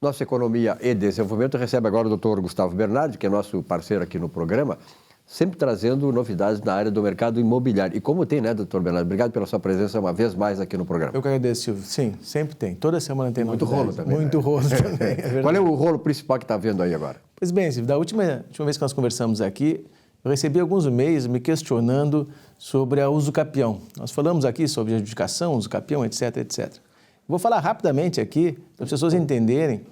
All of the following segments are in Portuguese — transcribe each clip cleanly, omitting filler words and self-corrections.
Nossa Economia e Desenvolvimento recebe agora o Dr. Gustavo Bernardi, que é nosso parceiro aqui no programa, sempre trazendo novidades na área do mercado imobiliário. E como tem, né, doutor Bernardo? Obrigado pela sua presença uma vez mais aqui no programa. Eu que agradeço, Silvio. Sim, sempre tem. Toda semana tem muito novidades. Rolo também. Muito rolo também, é Qual é o rolo principal que está vendo aí agora? Pois bem, Silvio, da última vez que nós conversamos aqui, eu recebi alguns e-mails me questionando sobre a usucapião. Nós falamos aqui sobre adjudicação, usucapião, etc, etc. Vou falar rapidamente aqui, para as pessoas entenderem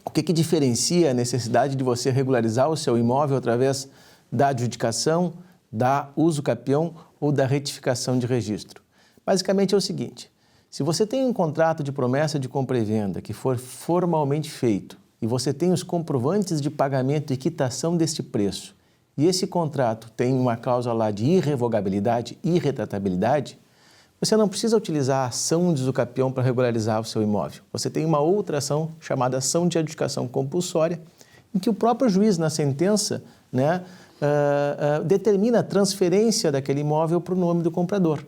o que diferencia a necessidade de você regularizar o seu imóvel através da adjudicação, da usucapião ou da retificação de registro. Basicamente é o seguinte: se você tem um contrato de promessa de compra e venda que for formalmente feito e você tem os comprovantes de pagamento e quitação deste preço e esse contrato tem uma cláusula lá de irrevogabilidade e irretratabilidade, você não precisa utilizar a ação de usucapião para regularizar o seu imóvel. Você tem uma outra ação chamada ação de adjudicação compulsória, em que o próprio juiz, na sentença, determina a transferência daquele imóvel para o nome do comprador.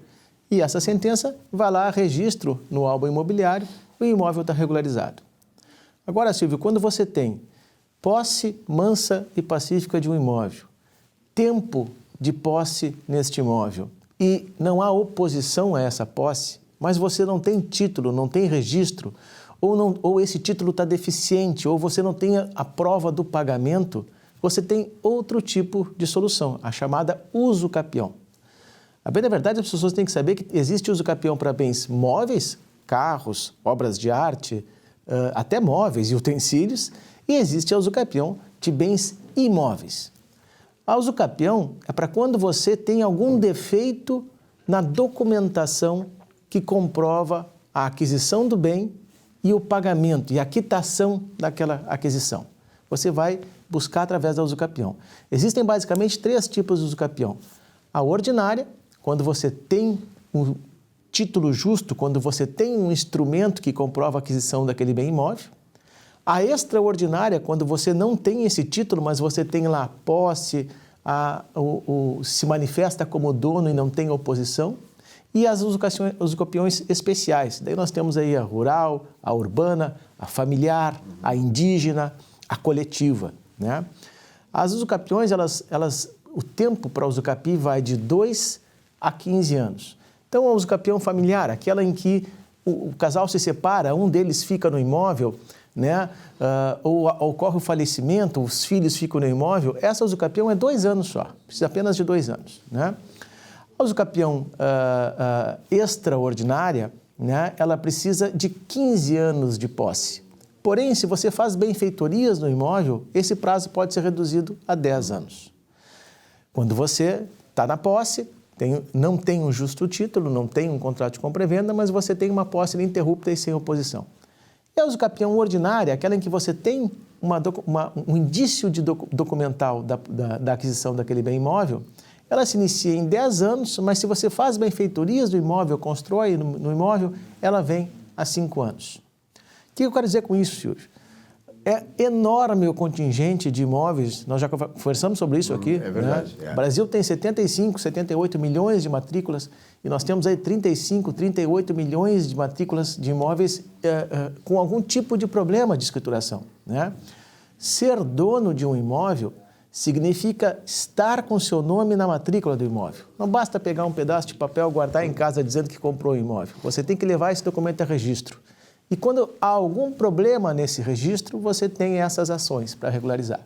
E essa sentença vai lá, registro no álbum imobiliário, e o imóvel está regularizado. Agora, Silvio, quando você tem posse mansa e pacífica de um imóvel, tempo de posse neste imóvel, e não há oposição a essa posse, mas você não tem título, não tem registro, ou esse título está deficiente, ou você não tem a prova do pagamento, você tem outro tipo de solução, a chamada usucapião. A bem da verdade, as pessoas têm que saber que existe usucapião para bens móveis, carros, obras de arte, até móveis e utensílios, e existe a usucapião de bens imóveis. A usucapião é para quando você tem algum defeito na documentação que comprova a aquisição do bem e o pagamento e a quitação daquela aquisição. Você vai buscar através da usucapião. Existem basicamente 3 tipos de usucapião. A ordinária, quando você tem um título justo, quando você tem um instrumento que comprova a aquisição daquele bem imóvel. A extraordinária, quando você não tem esse título, mas você tem lá a posse, se manifesta como dono e não tem oposição. E as usucapiões especiais. Daí nós temos aí a rural, a urbana, a familiar, a indígena, a coletiva, né? As usucapiões, o tempo para a usucapi vai de 2 a 15 anos. Então, a usucapião familiar, aquela em que o casal se separa, um deles fica no imóvel, né? Ou ocorre o falecimento, os filhos ficam no imóvel, essa usucapião é 2 anos só, precisa apenas de 2 anos, né? A usucapião extraordinária, né? Ela precisa de 15 anos de posse. Porém, se você faz benfeitorias no imóvel, esse prazo pode ser reduzido a 10 anos. Quando você está na posse, não tem um justo título, não tem um contrato de compra e venda, mas você tem uma posse ininterrupta e sem oposição. E a usucapião ordinária, aquela em que você tem um indício documental da aquisição daquele bem imóvel, ela se inicia em 10 anos, mas se você faz benfeitorias do imóvel, constrói no imóvel, ela vem a 5 anos. O que eu quero dizer com isso, Silvio? É enorme o contingente de imóveis, nós já conversamos sobre isso aqui. É verdade. Né? O Brasil tem 75, 78 milhões de matrículas e nós temos aí 35, 38 milhões de matrículas de imóveis com algum tipo de problema de escrituração. Né? Ser dono de um imóvel significa estar com seu nome na matrícula do imóvel. Não basta pegar um pedaço de papel e guardar em casa dizendo que comprou o imóvel. Você tem que levar esse documento a registro. E quando há algum problema nesse registro, você tem essas ações para regularizar.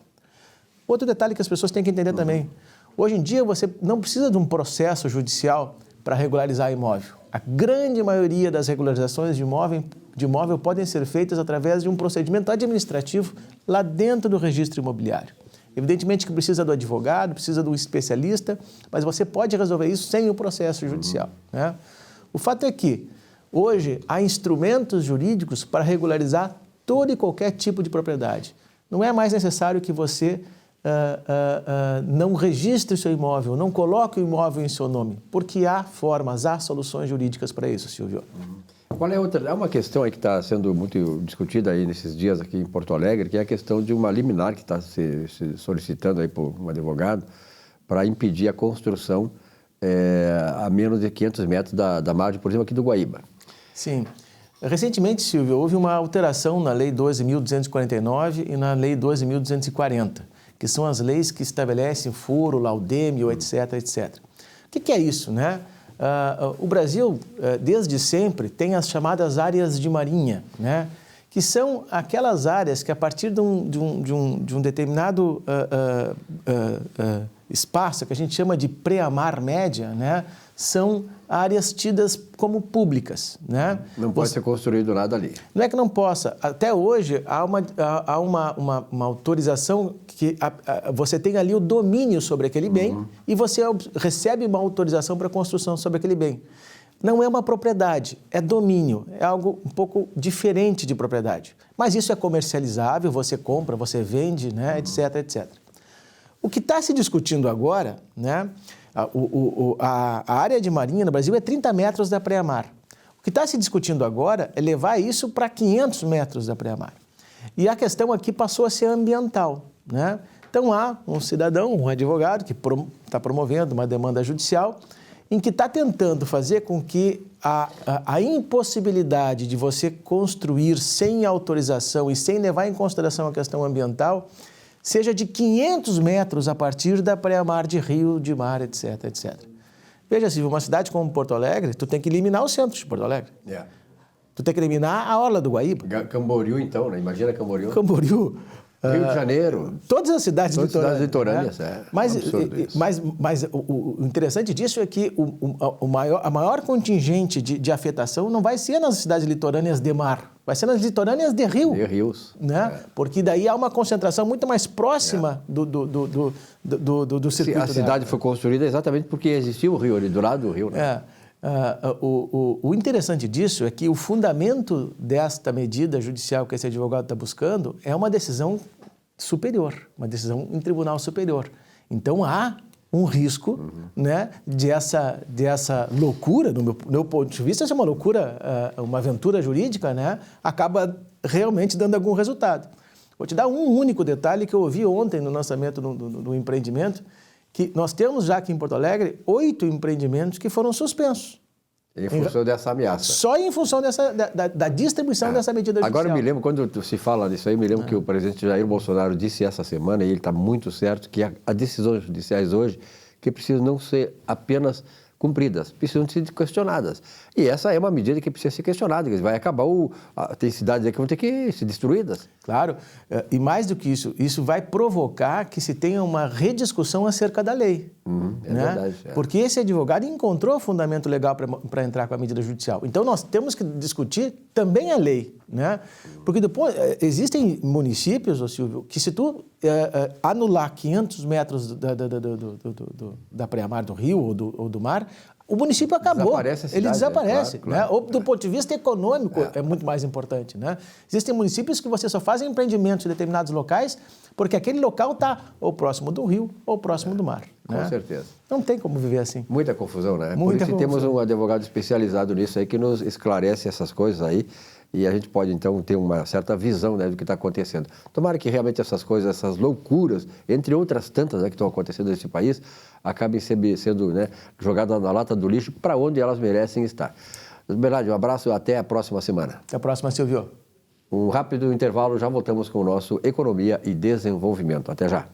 Outro detalhe que as pessoas têm que entender também. Hoje em dia, você não precisa de um processo judicial para regularizar imóvel. A grande maioria das regularizações de imóvel podem ser feitas através de um procedimento administrativo lá dentro do registro imobiliário. Evidentemente que precisa do advogado, precisa do especialista, mas você pode resolver isso sem o processo judicial. Né? O fato é que hoje, há instrumentos jurídicos para regularizar todo e qualquer tipo de propriedade. Não é mais necessário que você não registre o seu imóvel, não coloque o imóvel em seu nome, porque há formas, há soluções jurídicas para isso, Silvio. Qual é outra? Há uma questão aí que está sendo muito discutida aí nesses dias aqui em Porto Alegre, que é a questão de uma liminar que está se solicitando aí por um advogado para impedir a construção a menos de 500 metros da margem, por exemplo, aqui do Guaíba. Sim. Recentemente, Silvio, houve uma alteração na Lei 12.249 e na Lei 12.240, que são as leis que estabelecem furo, laudêmio, etc, etc. O que é isso, né? O Brasil, desde sempre, tem as chamadas áreas de marinha, né? Que são aquelas áreas que, a partir de um determinado espaço, que a gente chama de pré-mar média, né? São áreas tidas como públicas, né? Não pode ser construído nada ali. Não é que não possa. Até hoje, há uma autorização que você tem ali o domínio sobre aquele bem e você recebe uma autorização para construção sobre aquele bem. Não é uma propriedade, é domínio, é algo um pouco diferente de propriedade. Mas isso é comercializável, você compra, você vende, né, etc, etc. O que está se discutindo agora, né, a área de marinha no Brasil é 30 metros da praia-mar. O que está se discutindo agora é levar isso para 500 metros da praia-mar. E a questão aqui passou a ser ambiental, né? Então há um cidadão, um advogado, que está promovendo uma demanda judicial em que está tentando fazer com que a impossibilidade de você construir sem autorização e sem levar em consideração a questão ambiental seja de 500 metros a partir da praia-mar de rio, de mar, etc, etc. Veja, Silvio, uma cidade como Porto Alegre, tu tem que eliminar o centro de Porto Alegre. Yeah. Tu tem que eliminar a orla do Guaíba. Camboriú, então, né? Imagina Camboriú. Camboriú. Rio de Janeiro. Todas as cidades litorâneas. Né? Mas o interessante disso é que a maior contingente de afetação não vai ser nas cidades litorâneas de mar, vai ser nas litorâneas de rio. De rios. Né? Porque daí há uma concentração muito mais próxima do circuito. A cidade foi construída exatamente porque existia o rio ali, do lado do rio. Né? O interessante disso é que o fundamento desta medida judicial que esse advogado está buscando é uma decisão superior, uma decisão em tribunal superior. Então há um risco, né, dessa loucura, do meu ponto de vista, essa é uma loucura, uma aventura jurídica, né, acaba realmente dando algum resultado. Vou te dar um único detalhe que eu ouvi ontem no lançamento do empreendimento, que nós temos já aqui em Porto Alegre 8 empreendimentos que foram suspensos. Em função dessa ameaça. Só em função da distribuição dessa medida judicial. Agora eu me lembro, quando se fala disso aí, eu me lembro que o presidente Jair Bolsonaro disse essa semana, e ele está muito certo, que as decisões judiciais hoje que precisam não ser apenas cumpridas, precisam ser questionadas. E essa é uma medida que precisa ser questionada, que vai acabar tem cidades aí que vão ter que ser destruídas. Claro, e mais do que isso, isso vai provocar que se tenha uma rediscussão acerca da lei. Né? Verdade. Porque esse advogado encontrou fundamento legal para entrar com a medida judicial. Então nós temos que discutir também a lei. Né? Porque depois, existem municípios, ô Silvio, que se tu anular 500 metros da praia-mar do rio ou do mar, o município acabou, desaparece a cidade, ele desaparece. claro. Né? Ou do ponto de vista econômico é muito mais importante. Né? Existem municípios que você só fazem empreendimentos em determinados locais porque aquele local está ou próximo do rio ou próximo do mar. Com certeza. Não tem como viver assim. Muita confusão, né? Muita Por isso confusão. temos um advogado especializado nisso aí que nos esclarece essas coisas aí e a gente pode então ter uma certa visão, né, do que está acontecendo. Tomara que realmente essas coisas, essas loucuras, entre outras tantas, né, que estão acontecendo nesse país, acabem sendo, né, jogadas na lata do lixo para onde elas merecem estar. Bernardo, um abraço e até a próxima semana. Até a próxima, Silvio. Um rápido intervalo, já voltamos com o nosso Economia e Desenvolvimento. Até já.